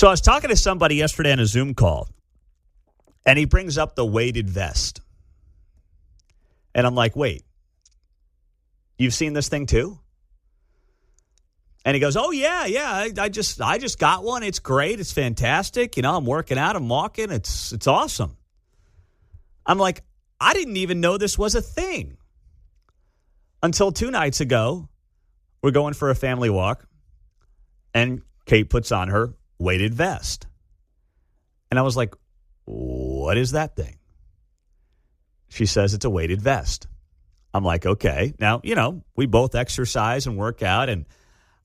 So I was talking to somebody yesterday on a Zoom call, and he brings up the weighted vest. And I'm like, wait, you've seen this thing too? And he goes, oh, yeah, I just got one. It's great. It's fantastic. I'm working out. I'm walking. It's awesome. I'm like, I didn't even know this was a thing. Until 2 nights ago, we're going for a family walk, and Kate puts on her weighted vest. And I was like, what is that thing? She says it's a weighted vest. I'm like, okay. Now, we both exercise and work out, and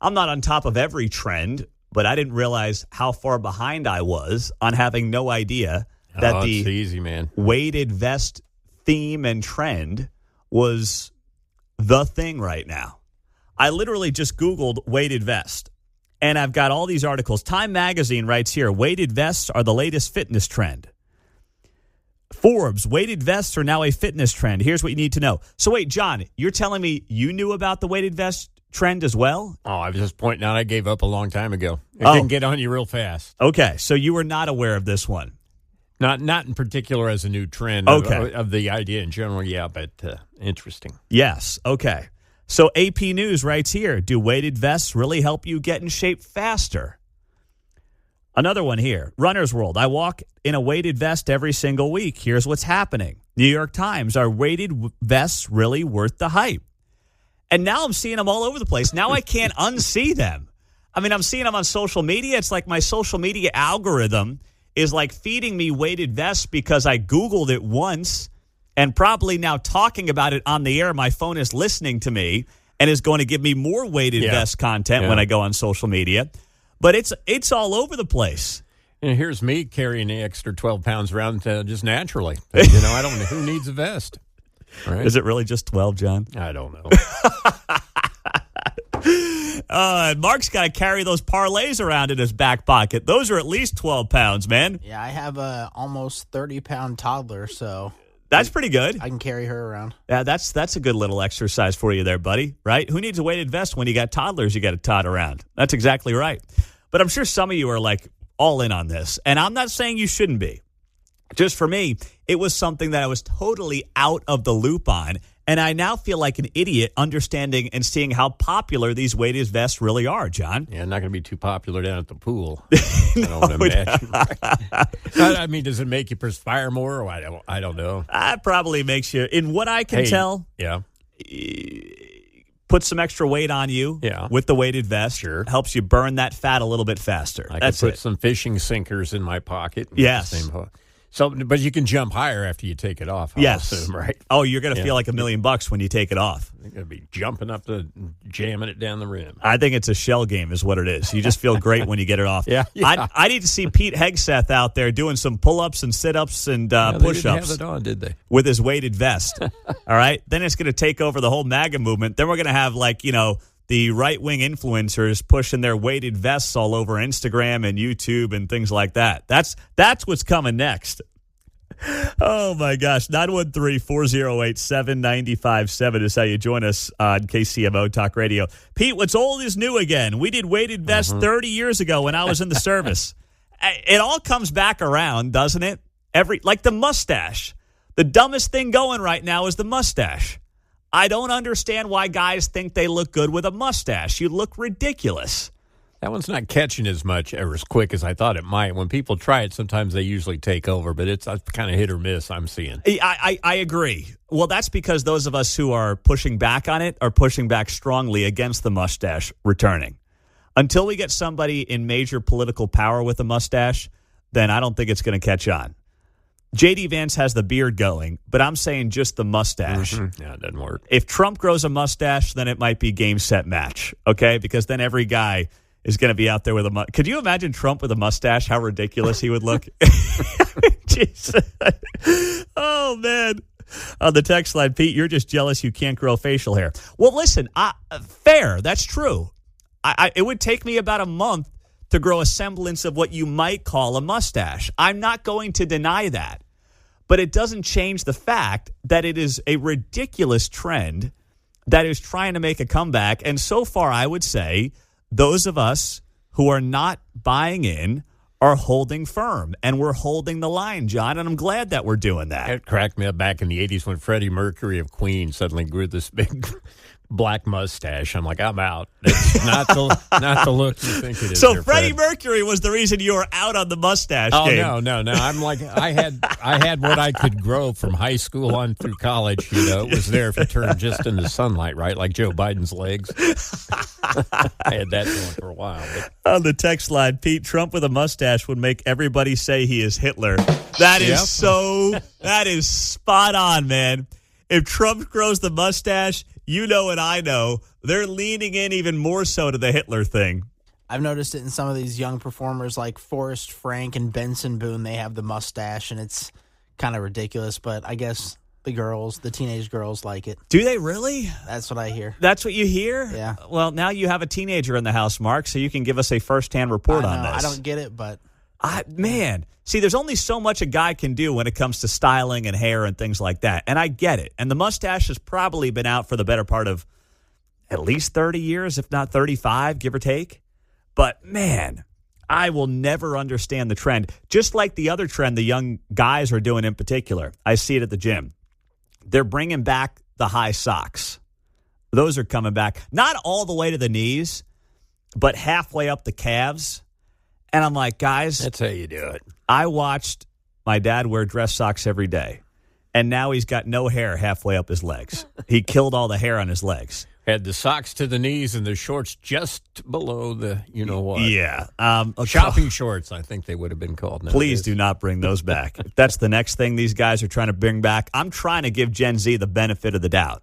I'm not on top of every trend, but I didn't realize how far behind I was on having no idea that the easy, man. Weighted vest theme and trend was the thing right now. I literally just Googled weighted vest, and I've got all these articles. Time Magazine writes here, weighted vests are the latest fitness trend. Forbes, weighted vests are now a fitness trend. Here's what you need to know. So wait, John, you're telling me you knew about the weighted vest trend as well? Oh, I was just pointing out I gave up a long time ago. It didn't get on you real fast. Okay, so you were not aware of this one. Not in particular as a new trend of the idea in general, yeah, but interesting. Yes, okay. So AP News writes here, do weighted vests really help you get in shape faster? Another one here, Runner's World. I walk in a weighted vest every single week. Here's what's happening. New York Times, are weighted vests really worth the hype? And now I'm seeing them all over the place. Now I can't unsee them. I mean, I'm seeing them on social media. It's like my social media algorithm is like feeding me weighted vests because I Googled it once, and probably now talking about it on the air, my phone is listening to me and is going to give me more weighted vest content when I go on social media. But it's all over the place. And here's me carrying the extra 12 pounds around just naturally. I don't know who needs a vest. Right? Is it really just 12, John? I don't know. Mark's got to carry those parlays around in his back pocket. Those are at least 12 pounds, man. Yeah, I have a almost 30-pound toddler, so that's pretty good. I can carry her around. Yeah, that's a good little exercise for you there, buddy, right? Who needs a weighted vest when you got toddlers you got to tot around? That's exactly right. But I'm sure some of you are like all in on this, and I'm not saying you shouldn't be. Just for me, it was something that I was totally out of the loop on, and I now feel like an idiot understanding and seeing how popular these weighted vests really are, John. Yeah, not going to be too popular down at the pool. I don't imagine. I mean, does it make you perspire more? Or I don't know. That probably makes you, in what I can tell, put some extra weight on you with the weighted vest. Sure. Helps you burn that fat a little bit faster. I can put some fishing sinkers in my pocket. Yes. So, but you can jump higher after you take it off, I'll assume, right? Oh, you're going to feel like $1 million when you take it off. You're going to be jumping up jamming it down the rim. I think it's a shell game is what it is. You just feel great when you get it off. Yeah. I need to see Pete Hegseth out there doing some pull-ups and sit-ups and push-ups. They didn't have it on, did they? With his weighted vest. All right? Then it's going to take over the whole MAGA movement. Then we're going to have, the right-wing influencers pushing their weighted vests all over Instagram and YouTube and things like that. That's what's coming next. Oh, my gosh. 913-408-7957 is how you join us on KCMO Talk Radio. Pete, what's old is new again. We did weighted vests 30 years ago when I was in the service. It all comes back around, doesn't it? Like the mustache. The dumbest thing going right now is the mustache. I don't understand why guys think they look good with a mustache. You look ridiculous. That one's not catching as much or as quick as I thought it might. When people try it, sometimes they usually take over, but it's kind of hit or miss, I'm seeing. I agree. Well, that's because those of us who are pushing back on it are pushing back strongly against the mustache returning. Until we get somebody in major political power with a mustache, then I don't think it's going to catch on. J.D. Vance has the beard going, but I'm saying just the mustache. Yeah, it doesn't work. If Trump grows a mustache, then it might be game, set, match, okay? Because then every guy is going to be out there with a mustache. Could you imagine Trump with a mustache? How ridiculous he would look. Jesus. Oh, man. On the text line, Pete, you're just jealous you can't grow facial hair. Well, listen, fair. That's true. It would take me about a month to grow a semblance of what you might call a mustache. I'm not going to deny that. But it doesn't change the fact that it is a ridiculous trend that is trying to make a comeback. And so far, I would say those of us who are not buying in are holding firm, and we're holding the line, John, and I'm glad that we're doing that. It cracked me up back in the 80s when Freddie Mercury of Queen suddenly grew this big black mustache. I'm like, I'm out. It's not the look you think it is. So there, Freddie Fred. Mercury was the reason you were out on the mustache Oh, game. no. I'm like, I had what I could grow from high school on through college. It was there if it turned just into sunlight, right? Like Joe Biden's legs. I had that going for a while. But. On the text line, Pete, Trump with a mustache would make everybody say he is Hitler. That is spot on, man. If Trump grows the mustache, you know and I know, they're leaning in even more so to the Hitler thing. I've noticed it in some of these young performers like Forrest Frank and Benson Boone. They have the mustache, and it's kind of ridiculous, but I guess the teenage girls like it. Do they really? That's what I hear. That's what you hear? Yeah. Well, now you have a teenager in the house, Mark, so you can give us a firsthand report on this. I don't get it, but... Man, see, there's only so much a guy can do when it comes to styling and hair and things like that. And I get it. And the mustache has probably been out for the better part of at least 30 years, if not 35, give or take. But, man, I will never understand the trend. Just like the other trend the young guys are doing in particular. I see it at the gym. They're bringing back the high socks. Those are coming back. Not all the way to the knees, but halfway up the calves. And I'm like, guys, That's how you do it. I watched my dad wear dress socks every day, and now he's got no hair halfway up his legs. He killed all the hair on his legs. Had the socks to the knees and the shorts just below the, you know what. Yeah. Shopping shorts, I think they would have been called nowadays. Please do not bring those back. If that's the next thing these guys are trying to bring back, I'm trying to give Gen Z the benefit of the doubt.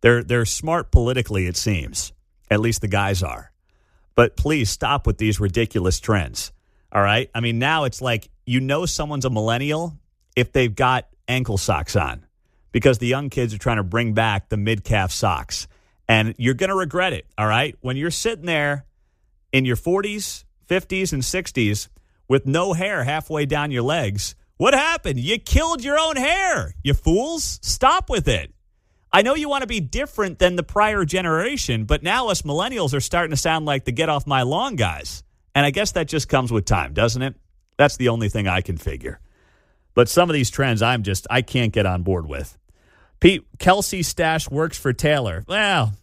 They're smart politically, it seems. At least the guys are. But please stop with these ridiculous trends, all right? I mean, now it's like someone's a millennial if they've got ankle socks on because the young kids are trying to bring back the mid-calf socks. And you're going to regret it, all right? When you're sitting there in your 40s, 50s, and 60s with no hair halfway down your legs, what happened? You killed your own hair, you fools. Stop with it. I know you want to be different than the prior generation, but now us millennials are starting to sound like the get off my lawn guys. And I guess that just comes with time, doesn't it? That's the only thing I can figure. But some of these trends I can't get on board with. Pete, Kelsey's stash works for Taylor. Well,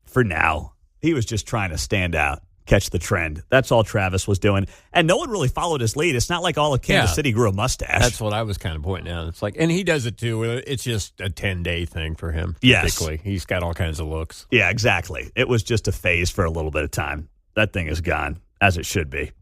for now. He was just trying to stand out, catch the trend. That's all Travis was doing. And no one really followed his lead. It's not like all of Kansas City grew a mustache. That's what I was kind of pointing out. It's like, and he does it too. It's just a 10-day thing for him. Yes. Typically. He's got all kinds of looks. Yeah, exactly. It was just a phase for a little bit of time. That thing is gone, as it should be.